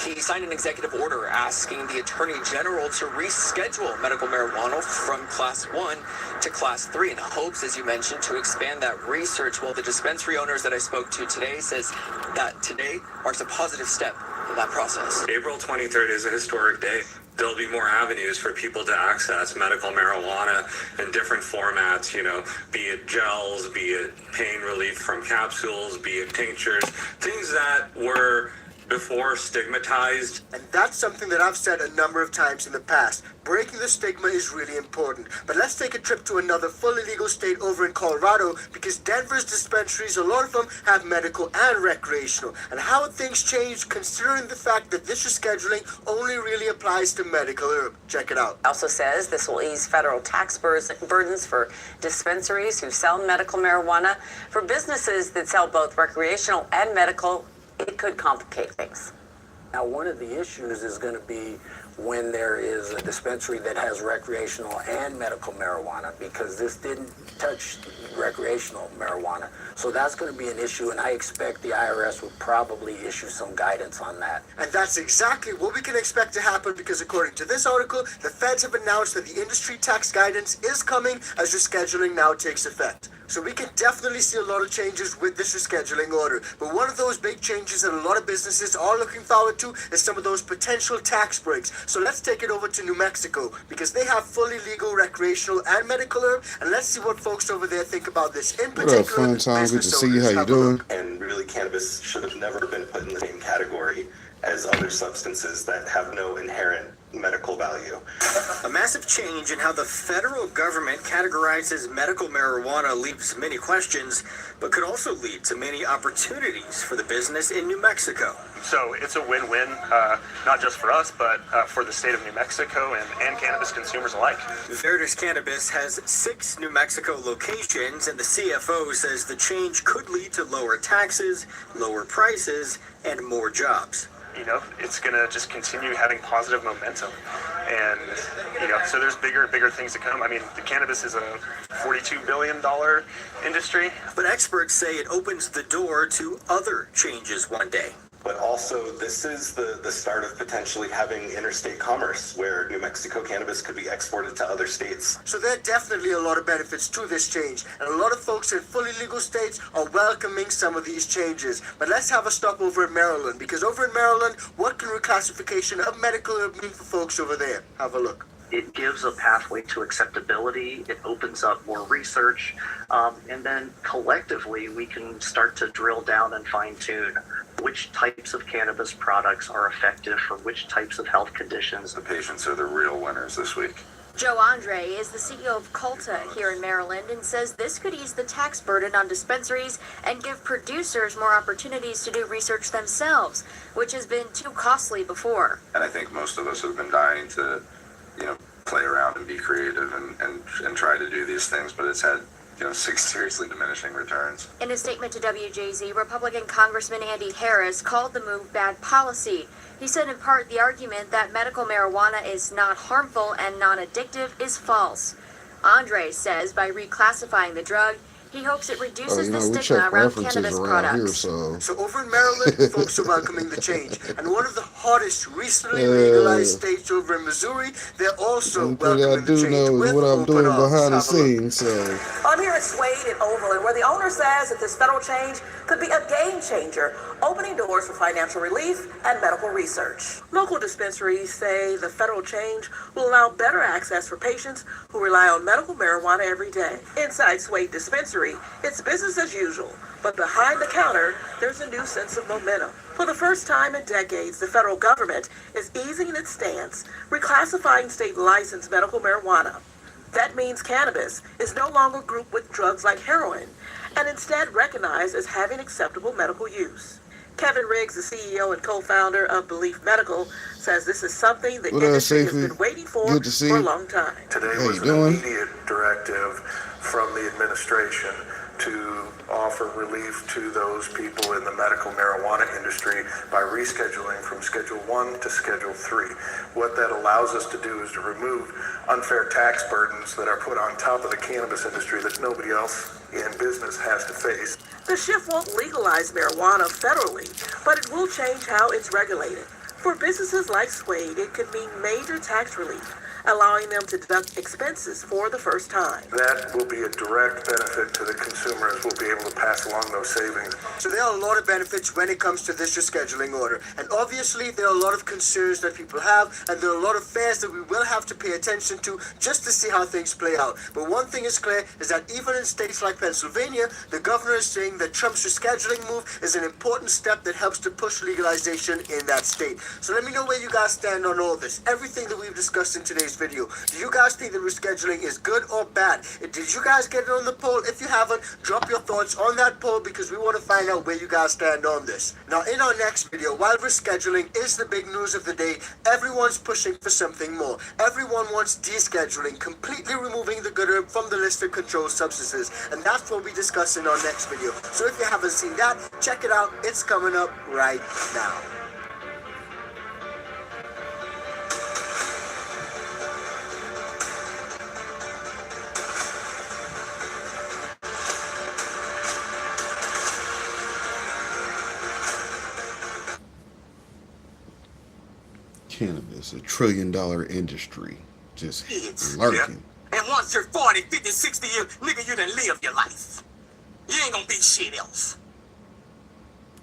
he signed an executive order asking the Attorney General to reschedule medical marijuana from Class 1 to Class 3 in hopes, as you mentioned, to expand that research. Well, the dispensary owners that I spoke to today says that today marks a positive step in that process. April 23rd is a historic day. There'll be more avenues for people to access medical marijuana in different formats, be it gels, be it pain relief from capsules, be it tinctures, things that were before stigmatized. And that's something that I've said a number of times in the past. Breaking the stigma is really important. But let's take a trip to another fully legal state over in Colorado, because Denver's dispensaries, a lot of them have medical and recreational. And how have things changed considering the fact that this rescheduling only really applies to medical herb? Check it out. Also says this will ease federal tax burdens for dispensaries who sell medical marijuana. For businesses that sell both recreational and medical, it could complicate things. Now, one of the issues is going to be when there is a dispensary that has recreational and medical marijuana, because this didn't touch recreational marijuana. So that's going to be an issue, and I expect the IRS will probably issue some guidance on that. And that's exactly what we can expect to happen, because according to this article, the feds have announced that the industry tax guidance is coming as rescheduling now takes effect. So we can definitely see a lot of changes with this rescheduling order. But one of those big changes that a lot of businesses are looking forward to is some of those potential tax breaks. So let's take it over to New Mexico, because they have fully legal recreational and medical herb. And let's see what folks over there think about this in particular. What up, fun time? Good to see you. How you doing? And really, cannabis should have never been put in the same category as other substances that have no inherent medical value. A massive change in how the federal government categorizes medical marijuana leaves many questions, but could also lead to many opportunities for the business in New Mexico. So it's a win-win, not just for us, but for the state of New Mexico and cannabis consumers alike. Veritas Cannabis has 6 New Mexico locations, and the CFO says the change could lead to lower taxes, lower prices, and more jobs. You know, it's going to just continue having positive momentum. And, you know, so there's bigger and bigger things to come. I mean, the cannabis is a $42 billion industry. But experts say it opens the door to other changes one day. But also, this is the start of potentially having interstate commerce, where New Mexico cannabis could be exported to other states. So there are definitely a lot of benefits to this change, and a lot of folks in fully legal states are welcoming some of these changes. But let's have a stop over in Maryland, because over in Maryland, what can reclassification of medical mean for folks over there? Have a look. It gives a pathway to acceptability. It opens up more research. And then collectively, we can start to drill down and fine tune which types of cannabis products are effective for which types of health conditions. The patients are the real winners this week. Joe Andre is the CEO of Culta here in Maryland and says this could ease the tax burden on dispensaries and give producers more opportunities to do research themselves, which has been too costly before. And I think most of us have been dying to, you know, play around and be creative and try to do these things, but it's had, you know, seriously diminishing returns. In a statement to WJZ, Republican Congressman Andy Harris called the move bad policy. He said in part the argument that medical marijuana is not harmful and non-addictive is false. Andre says by reclassifying the drug, he hopes it reduces the stigma around cannabis products. So over in Maryland, folks are welcoming the change. And one of the hottest recently legalized states over in Missouri, they're also welcoming the change. Know is what I'm doing behind the scenes. So I'm here at Swade in Overland, where the owner says that this federal change could be a game changer, opening doors for financial relief and medical research. Local dispensaries say the federal change will allow better access for patients who rely on medical marijuana every day. Inside Swade Dispensary, it's business as usual, but behind the counter, there's a new sense of momentum. For the first time in decades, the federal government is easing its stance, reclassifying state-licensed medical marijuana. That means cannabis is no longer grouped with drugs like heroin, and instead recognized as having acceptable medical use. Kevin Riggs, the CEO and co-founder of Belief Medical, says this is something the industry has been waiting for a long time. Today was an immediate directive from the administration to offer relief to those people in the medical marijuana industry by rescheduling from Schedule 1 to Schedule 3. What that allows us to do is to remove unfair tax burdens that are put on top of the cannabis industry that nobody else in business has to face. The shift won't legalize marijuana federally, but it will change how it's regulated. For businesses like Swade, it could mean major tax relief, allowing them to deduct expenses for the first time. That will be a direct benefit to the consumers. We'll be able to pass along those savings. So there are a lot of benefits when it comes to this rescheduling order. And obviously there are a lot of concerns that people have, and there are a lot of fears that we will have to pay attention to just to see how things play out. But one thing is clear is that even in states like Pennsylvania, the governor is saying that Trump's rescheduling move is an important step that helps to push legalization in that state. So let me know where you guys stand on all this. Everything that we've discussed in today's video. Do you guys think that rescheduling is good or bad? Did you guys get it on the poll? If you haven't, drop your thoughts on that poll because we want to find out where you guys stand on this. Now, in our next video, while rescheduling is the big news of the day, everyone's pushing for something more. Everyone wants descheduling, completely removing the good herb from the list of controlled substances. And that's what we discuss in our next video. So if you haven't seen that, check it out. It's coming up right now. cannabis, $1 trillion industry, just lurking. And once you're 40, 50, 60 years, nigga, you done live your life. You ain't gonna be shit else.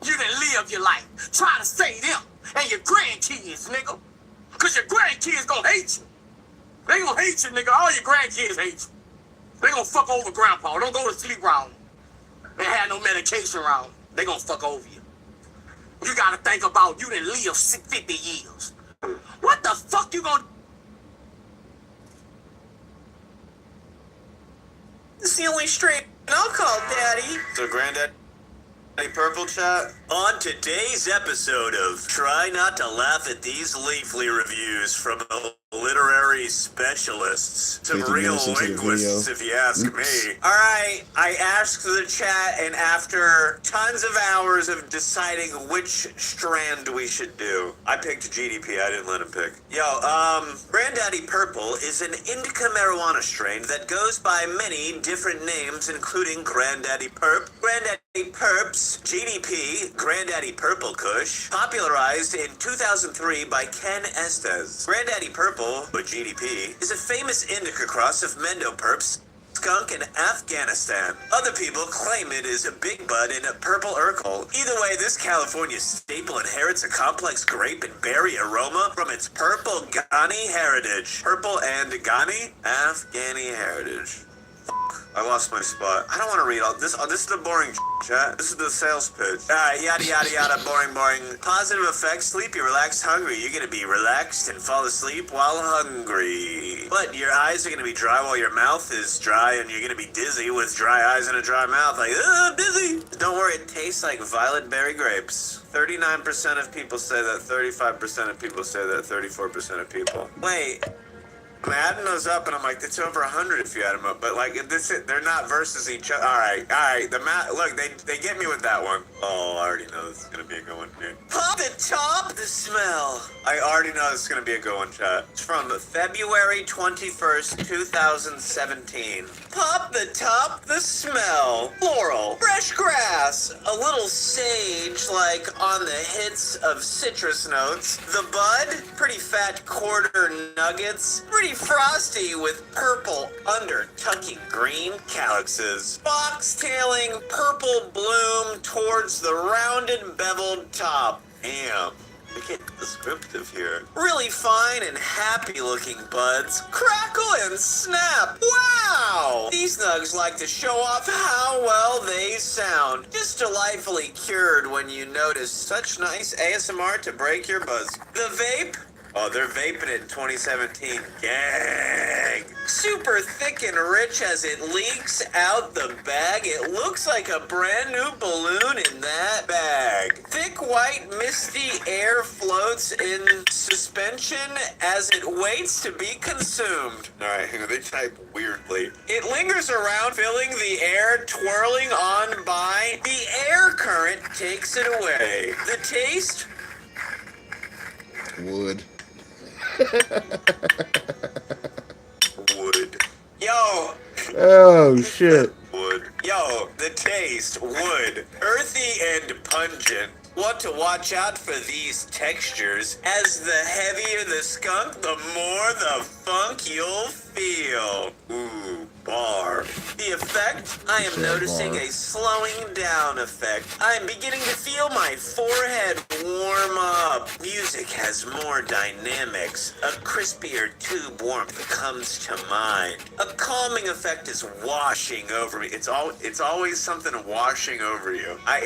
You done live your life. Try to save them and your grandkids, nigga. Cause your grandkids gonna hate you. They gonna hate you, nigga. All your grandkids hate you. They gonna fuck over grandpa. Don't go to sleep around him. They have no medication around him. They gonna fuck over you. You gotta think about you done live 50 years. What the fuck you gonna? This is the only strain I'll call Daddy. So, Granddaddy Purple Chat? On today's episode of Try Not to Laugh at These Leafly Reviews from literary specialists, some 50 real minutes into the linguists, video. if you ask me. Alright, I asked the chat, and after tons of hours of deciding which strand we should do, I picked GDP, I didn't let him pick. Granddaddy Purple is an indica marijuana strain that goes by many different names, including Granddaddy Purp, Granddaddy Purps, GDP, Granddaddy Purple Kush, popularized in 2003 by Ken Estes. Granddaddy Purple, or GDP, is a famous indica cross of Mendo Purps, skunk, and Afghanistan. Other people claim it is a Big Bud and a Purple Urkel. Either way, this California staple inherits a complex grape and berry aroma from its purple Ghani heritage. Purple and Ghani? Afghani heritage. I lost my spot. I don't want to read all this. Oh, this is the boring chat. This is the sales pitch. Alright, yada yada yada, boring. Positive effects, sleepy, relaxed, hungry. You're gonna be relaxed and fall asleep while hungry. But your eyes are gonna be dry while your mouth is dry, and you're gonna be dizzy with dry eyes and a dry mouth. Like, I'm dizzy. Don't worry, it tastes like violet berry grapes. 39% of people say that, 35% of people say that, 34% of people. Wait. I'm adding those up, and I'm like, it's over 100 if you add them up. But like, they're not versus each other. All right. The math. Look, they get me with that one. Oh, I already know this is gonna be a good one, dude. Pop the top, the smell. I already know this is gonna be a good one, chat. It's from February 21st, 2017. Pop the top, the smell. Floral, fresh grass, a little sage, like on the hits of citrus notes. The bud, pretty fat quarter nuggets. Pretty frosty with purple under tucking green calyxes. Fox-tailing purple bloom towards the rounded beveled top. Damn. We get descriptive here. Really fine and happy looking buds. Crackle and snap. Wow! These nugs like to show off how well they sound. Just delightfully cured when you notice such nice ASMR to break your buzz. The vape? Oh, they're vaping it in 2017. Gang! Super thick and rich as it leaks out the bag. It looks like a brand new balloon in that bag. Thick white misty air floats in suspension as it waits to be consumed. Alright, they type weirdly. It lingers around, filling the air, twirling on by. The air current takes it away. The taste? Wood. Wood. Yo. Oh shit. Wood. Yo, the taste, wood. Earthy and pungent. Want to watch out for these textures. As the heavier the skunk, the more the funk you'll feel. Ooh, bar. The effect? I am noticing a slowing down effect. I am beginning to feel my forehead warm up. Music has more dynamics. A crispier tube warmth comes to mind. A calming effect is washing over me. It's always something washing over you. Why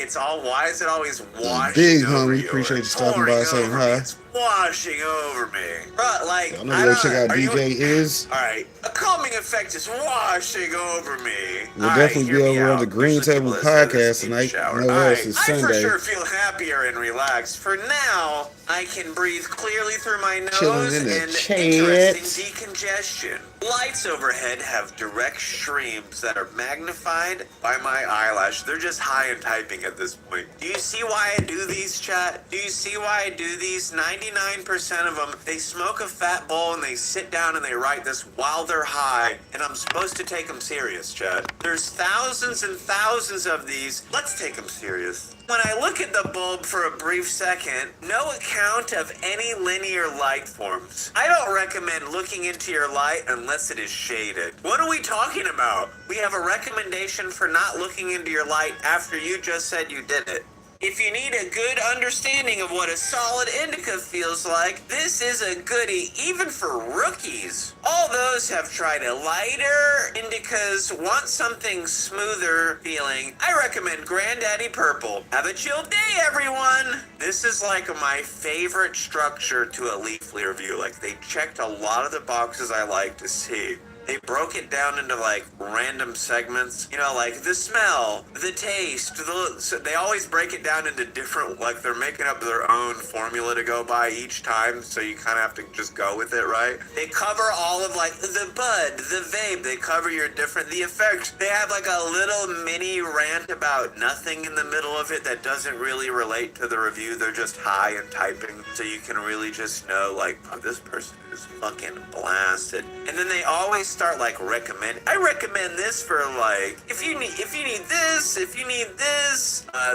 is it always washing Big over homie, you? appreciate you Or stopping by, pouring saying over hi. me? It's washing over me. Bro, like, Y'all know go check out DJ Is. Alright, a calming effect is washing over me. We'll definitely be over on the Green Table podcast tonight. No else, it's I for Sunday. sure feel happier and relaxed. For now, I can breathe clearly through my Chilling nose in the and chat. interesting decongestion. Lights overhead have direct streams that are magnified by my eyelash. They're just high and typing at this point. Do you see why I do these, chat? Do you see why I do these? 99% of them, they smoke a fat bowl and they sit down and they write this while they're high, and I'm supposed to take them serious, chat. There's thousands and thousands of these. Let's take them serious. When I look at the bulb for a brief second, no account of any linear light forms. I don't recommend looking into your light unless it is shaded. What are we talking about? We have a recommendation for not looking into your light after you just said you did it. If you need a good understanding of what a solid indica feels like, this is a goodie even for rookies. All those have tried a lighter indicas, want something smoother feeling. I recommend Granddaddy Purple. Have a chill day, everyone. This is like my favorite structure to a Leafly review. Like, they checked a lot of the boxes I like to see. They broke it down into like random segments, you know, like the smell, the taste, so they always break it down into different, like they're making up their own formula to go by each time, so you kind of have to just go with it, right? They cover all of like the bud, the vape, they cover your the effects. They have like a little mini rant about nothing in the middle of it that doesn't really relate to the review. They're just high and typing, so you can really just know like, oh, this person is fucking blasted. And then they always start like I recommend this for like if you need this.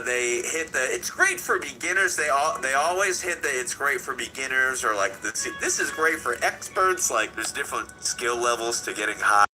They hit the it's great for beginners. They always hit the it's great for beginners, or like this is great for experts. Like there's different skill levels to getting high.